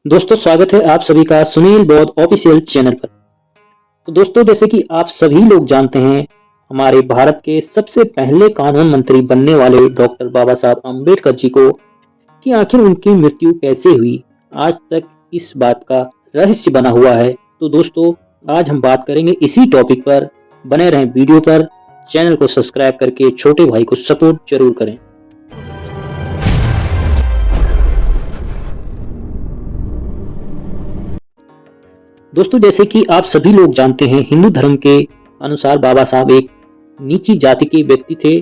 दोस्तों स्वागत है आप सभी का सुनील बौद्ध ऑफिशियल चैनल पर। तो दोस्तों जैसे कि आप सभी लोग जानते हैं, हमारे भारत के सबसे पहले कानून मंत्री बनने वाले डॉक्टर बाबा साहब अम्बेडकर जी को कि आखिर उनकी मृत्यु कैसे हुई, आज तक इस बात का रहस्य बना हुआ है। तो दोस्तों आज हम बात करेंगे इसी टॉपिक पर। बने रहें वीडियो पर, चैनल को सब्सक्राइब करके छोटे भाई को सपोर्ट जरूर करें। दोस्तों जैसे कि आप सभी लोग जानते हैं, हिंदू धर्म के अनुसार बाबा साहब एक नीची जाति के व्यक्ति थे,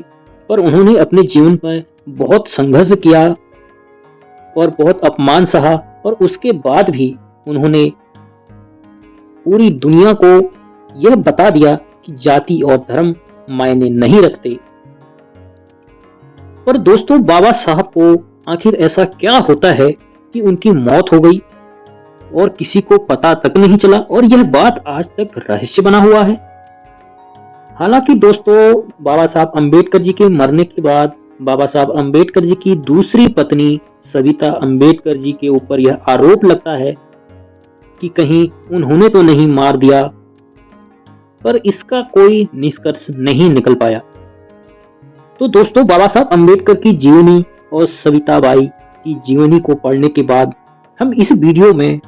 पर उन्होंने अपने जीवन में बहुत संघर्ष किया और बहुत अपमान सहा, और उसके बाद भी उन्होंने पूरी दुनिया को यह बता दिया कि जाति और धर्म मायने नहीं रखते। पर दोस्तों बाबा साहब को आखिर ऐसा क्या होता है कि उनकी मौत हो गई और किसी को पता तक नहीं चला, और यह बात आज तक रहस्य बना हुआ है। हालांकि दोस्तों बाबा साहब अम्बेडकर जी के मरने के बाद बाबा साहब अम्बेडकर जी की दूसरी पत्नी सविता अम्बेडकर जी के ऊपर यह आरोप लगता है कि कहीं उन्होंने तो नहीं मार दिया, पर इसका कोई निष्कर्ष नहीं निकल पाया। तो दोस्तों बाबा साहब अम्बेडकर की जीवनी और सविताबाई की जीवनी को पढ़ने के बाद हम इस वीडियो में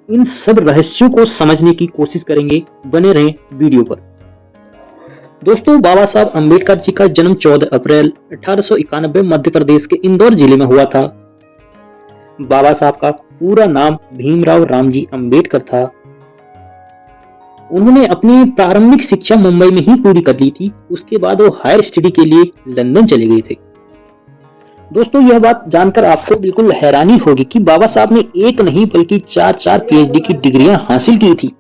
इन सब रहस्यों को समझने की कोशिश करेंगे। बने रहें वीडियो पर। दोस्तों बाबा साहब अम्बेडकर जी का जन्म 14 अप्रैल 1891 मध्य प्रदेश के इंदौर जिले में हुआ था। बाबा साहब का पूरा नाम भीमराव रामजी अम्बेडकर था। उन्होंने अपनी प्रारंभिक शिक्षा मुंबई में ही पूरी कर ली थी। उसके बाद वो हायर स्टडी के लिए लंदन चले गए थे। दोस्तों यह बात जानकर आपको बिल्कुल हैरानी होगी कि बाबा साहब ने एक नहीं बल्कि चार पीएचडी की डिग्रियां हासिल की थी।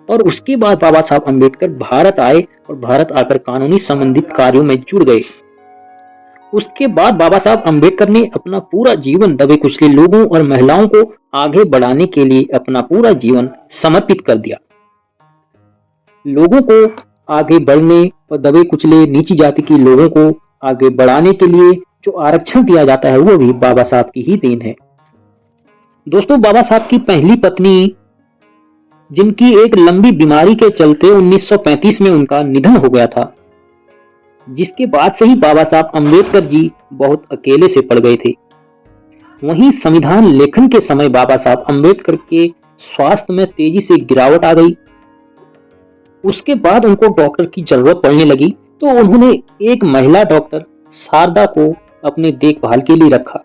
और उसके बाद बाबा साहब अम्बेडकर भारत आए और भारत आकर कानूनी संबंधित कार्यों में जुड़ गए। उसके बाद बाबा साहब अम्बेडकर ने अपना पूरा जीवन दबे कुचले लोगों और महिलाओं को आगे बढ़ाने के लिए अपना पूरा जीवन समर्पित कर दिया। लोगों को आगे बढ़ने और दबे कुचले नीची जाति के लोगों को आगे बढ़ाने के लिए जो आरक्षण दिया जाता है वो भी बाबा साहब की ही देन है। दोस्तों बाबा साहब की पहली पत्नी, जिनकी एक लंबी बीमारी के चलते 1935 में उनका निधन हो गया था, जिसके बाद से ही बाबा साहब अम्बेडकर जी बहुत अकेले से पड़ गए थे। वहीं संविधान लेखन के समय बाबा साहब अम्बेडकर के स्वास्थ्य में तेजी से गिरावट आ गई। उसके बाद उनको डॉक्टर की जरूरत पड़ने लगी, तो उन्होंने एक महिला डॉक्टर शारदा को अपने देखभाल के लिए रखा।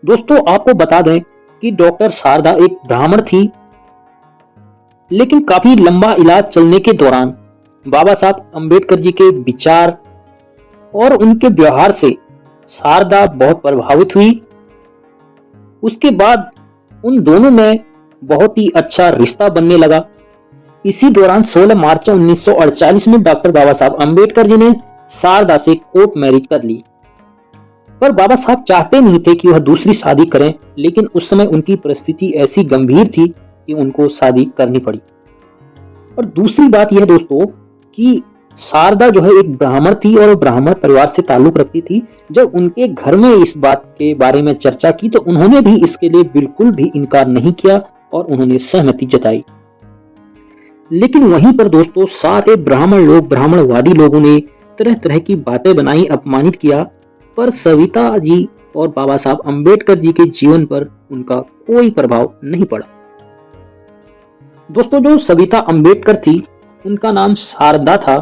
दोस्तों आपको बता दें कि डॉक्टर शारदा एक ब्राह्मण थी, लेकिन काफी लंबा इलाज चलने के दौरान बाबा साहब अम्बेडकर जी के विचार और उनके व्यवहार से शारदा बहुत प्रभावित हुई। उसके बाद उन दोनों में बहुत ही अच्छा रिश्ता बनने लगा। इसी दौरान 16 मार्च 1948 में डॉक्टर बाबा साहब अम्बेडकर जी ने शारदा से कोर्ट मैरिज कर ली। पर बाबा साहब चाहते नहीं थे कि वह दूसरी शादी करें, लेकिन उस समय उनकी परिस्थिति ऐसी गंभीर थी कि उनको शादी करनी पड़ी। और दूसरी बात यह दोस्तों कि शारदा जो है एक ब्राह्मण थी और ब्राह्मण परिवार से ताल्लुक रखती थी। जब उनके घर में इस बात के बारे में चर्चा की तो उन्होंने भी इसके लिए बिल्कुल भी इनकार नहीं किया और उन्होंने सहमति जताई। लेकिन वहीं पर दोस्तों सारे ब्राह्मणवादी लोगों ने तरह तरह की बातें बनाई, अपमानित किया, पर सविता जी और बाबा साहब अम्बेडकर जी के जीवन पर उनका कोई प्रभाव नहीं पड़ा। दोस्तों जो सविता अम्बेडकर थी उनका नाम शारदा था।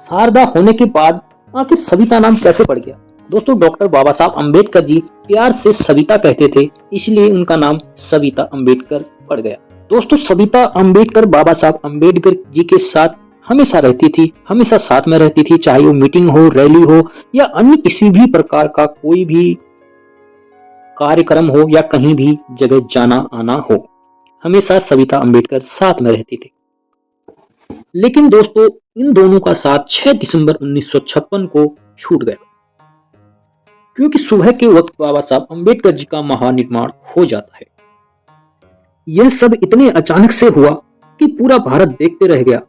शारदा होने के बाद आखिर सविता नाम कैसे पड़ गया? दोस्तों डॉक्टर बाबा साहब अम्बेडकर जी प्यार से सविता कहते थे, इसलिए उनका नाम सविता अम्बेडकर पड़ गया। दोस्तों सविता अम्बेडकर बाबा साहब अम्बेडकर जी के साथ हमेशा रहती थी, हमेशा साथ में रहती थी, चाहे वो मीटिंग हो, रैली हो या अन्य किसी भी प्रकार का कोई भी कार्यक्रम हो या कहीं भी जगह जाना आना हो, हमेशा सविता अम्बेडकर साथ में रहती थी। लेकिन दोस्तों इन दोनों का साथ 6 दिसंबर 1956 को छूट गया, क्योंकि सुबह के वक्त बाबा साहब अम्बेडकर जी का महानिर्वाण हो जाता है। यह सब इतने अचानक से हुआ कि पूरा भारत देखते रह गया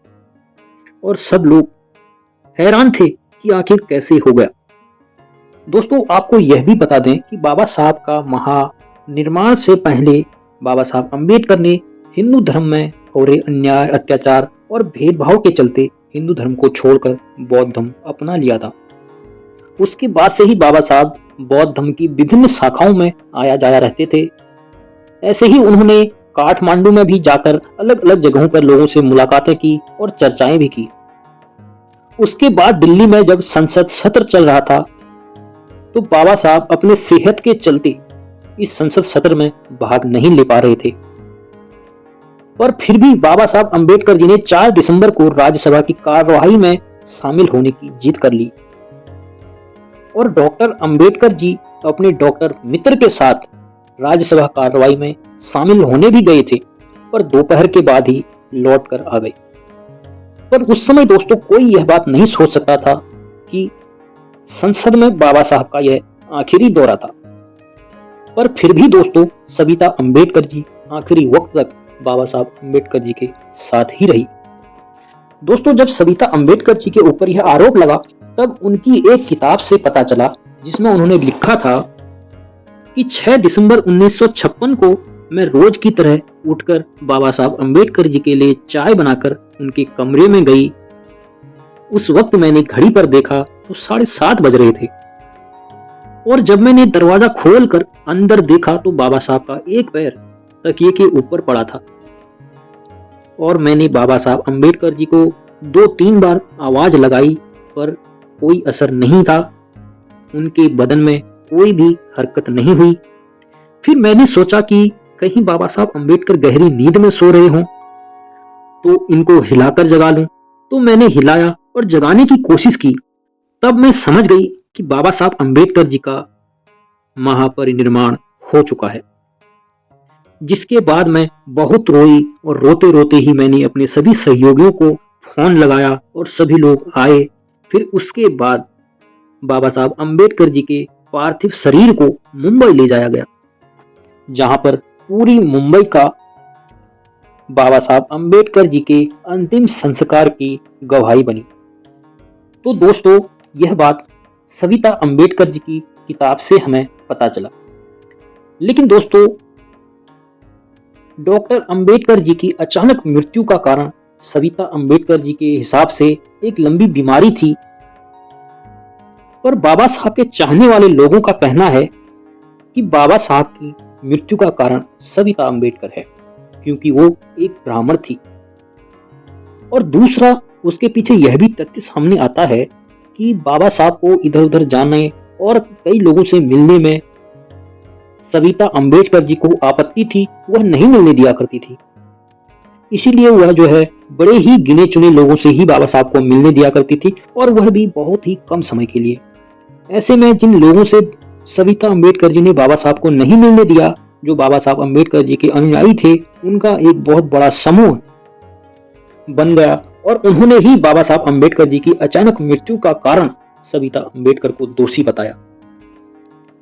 और सब लोग हैरान थे कि आखिर कैसे हो गया। दोस्तों आपको यह भी बता दें कि बाबा साहब का महानिर्माण से पहले बाबा साहब अम्बेडकर ने हिंदू धर्म में हो रहे अन्याय, अत्याचार और भेदभाव के चलते हिंदू धर्म को छोड़कर बौद्ध धर्म अपना लिया था। उसके बाद से ही बाबा साहब बौद्ध धर्म की विभिन्न शाखाओं में आया जाया रहते थे। ऐसे ही उन्होंने काठमांडू में भी जाकर अलग अलग जगहों पर लोगों से मुलाकातें की और चर्चाएं भी की। उसके बाद दिल्ली में जब संसद सत्र चल रहा था तो बाबा साहब अपने सेहत के चलते इस संसद सत्र में भाग नहीं ले पा रहे थे, पर फिर भी बाबा साहब अम्बेडकर जी ने 4 दिसंबर को राज्यसभा की कार्यवाही में शामिल होने की जिद कर ली और डॉक्टर अम्बेडकर जी अपने डॉक्टर मित्र के साथ राज्यसभा कार्यवाही में शामिल होने भी गए थे, पर दोपहर के बाद ही लौट कर आ गए। पर उस समय दोस्तों कोई यह बात नहीं सोच सकता था कि संसद में बाबा साहब का यह आखिरी दौरा था। पर फिर भी दोस्तों सविता अम्बेडकर जी आखिरी वक्त तक बाबा साहब अम्बेडकर जी के साथ ही रही। दोस्तों जब सविता अम्बेडकर जी के ऊपर यह आरोप लगा तब उनकी एक किताब से पता चला जिसमें उन्होंने लिखा था कि 6 दिसंबर 1956 को मैं रोज की तरह उठकर बाबा साहब अम्बेडकर जी के लिए चाय बनाकर उनके कमरे में गई। उस वक्त मैंने घड़ी पर देखा तो 7:30 बज रहे थे और जब मैंने दरवाजा खोलकर अंदर देखा तो बाबा साहब का एक पैर तकिए के ऊपर पड़ा था और मैंने बाबा साहब अम्बेडकर जी को 2-3 बार आवाज लगाई पर कोई असर नहीं था। उनके बदन में कोई भी हरकत नहीं हुई। फिर मैंने सोचा कि कहीं बाबा साहब अम्बेडकर गहरी नींद में सो रहे हों तो इनको हिलाकर जगा लूं। तो मैंने हिलाया और जगाने की कोशिश की। तब मैं समझ गई कि बाबा साहब अम्बेडकर जी का महापरिनिर्वाण हो चुका है। जिसके बाद मैं बहुत रोई और रोते रोते ही मैंने अपने सभी सहयोगियों को फोन लगाया और सभी लोग आए। फिर उसके बाद बाबा साहब अम्बेडकर जी के पार्थिव शरीर को मुंबई ले जाया गया, जहां पर पूरी मुंबई का बाबा साहब अम्बेडकर जी के अंतिम संस्कार की गवाही बनी। तो दोस्तों यह बात सविता अम्बेडकर जी की किताब से हमें पता चला। लेकिन दोस्तों डॉक्टर अम्बेडकर जी की अचानक मृत्यु का कारण सविता अम्बेडकर जी के हिसाब से एक लंबी बीमारी थी, पर बाबा साहब के चाहने वाले लोगों का कहना है कि बाबा साहब की मृत्यु का कारण सविता अम्बेडकर है, क्योंकि वो एक ब्राह्मण थी। और दूसरा उसके पीछे यह भी तथ्य सामने आता है कि बाबा साहब को इधर उधर जाने और कई लोगों से मिलने में सविता अम्बेडकर जी को आपत्ति थी, वह नहीं मिलने दिया करती थी। इसीलिए वह जो है बड़े ही गिने चुने लोगों से ही बाबा साहब को मिलने दिया करती थी और वह भी बहुत ही कम समय के लिए। ऐसे में जिन लोगों से सविता अम्बेडकर जी ने बाबा साहब को नहीं मिलने दिया, जो बाबा साहब अम्बेडकर जी के अनुयायी थे, उनका एक बहुत बड़ा समूह बन गया और उन्होंने ही बाबा साहब अम्बेडकर जी की अचानक मृत्यु का कारण सविता अम्बेडकर को दोषी बताया।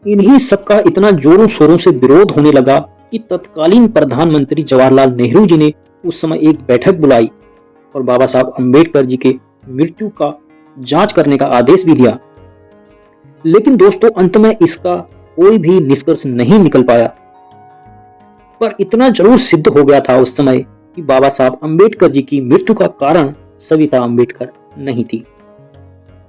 इन्हीं सबका इतना जोरों शोरों से विरोध होने लगा कि तत्कालीन प्रधानमंत्री जवाहरलाल नेहरू जी ने उस समय एक बैठक बुलाई और बाबा साहब अम्बेडकर जी के मृत्यु का जांच करने का आदेश भी दिया। लेकिन दोस्तों अंत में इसका कोई भी निष्कर्ष नहीं निकल पाया, पर इतना जरूर सिद्ध हो गया था उस समय कि बाबा साहब अम्बेडकर जी की मृत्यु का कारण सविता अम्बेडकर नहीं थी।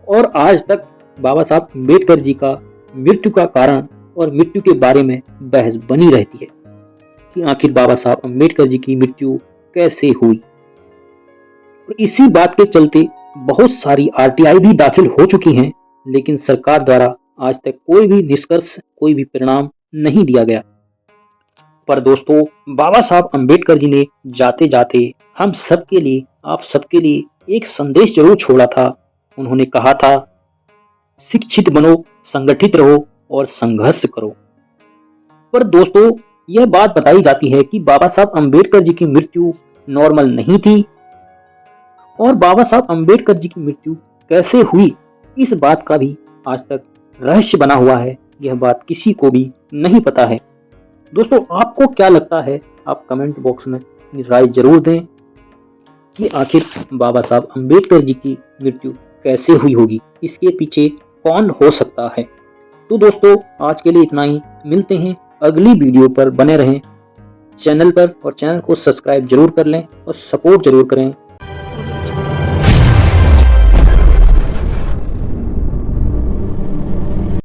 और आज तक बाबा साहब अम्बेडकर जी का मृत्यु का कारण और मृत्यु के बारे में बहस बनी रहती है कि आखिर बाबा साहब अम्बेडकर जी की मृत्यु कैसे हुई। और इसी बात के चलते बहुत सारी आरटीआई भी दाखिल हो चुकी हैं, लेकिन सरकार द्वारा आज तक कोई भी निष्कर्ष, कोई भी परिणाम नहीं दिया गया। पर दोस्तों बाबा साहब अम्बेडकर जी ने जाते जाते हम सबके लिए, आप सबके लिए एक संदेश जरूर छोड़ा था। उन्होंने कहा था, शिक्षित बनो, संगठित रहो और संघर्ष करो। पर दोस्तों यह बात बताई जाती है कि बाबा साहब अम्बेडकर जी की मृत्यु नॉर्मल नहीं थी और बाबा साहब अम्बेडकर जी की मृत्यु कैसे हुई, इस बात का भी आज तक रहस्य बना हुआ है। यह बात किसी को भी नहीं पता है। दोस्तों आपको क्या लगता है, आप कमेंट बॉक्स में राय जरूर दें कि आखिर बाबा साहब अम्बेडकर जी की मृत्यु कैसे हुई होगी, इसके पीछे कौन हो सकता है। तो दोस्तों आज के लिए इतना ही, मिलते हैं अगली वीडियो पर। बने रहें चैनल पर और चैनल को सब्सक्राइब जरूर कर लें और सपोर्ट जरूर करें।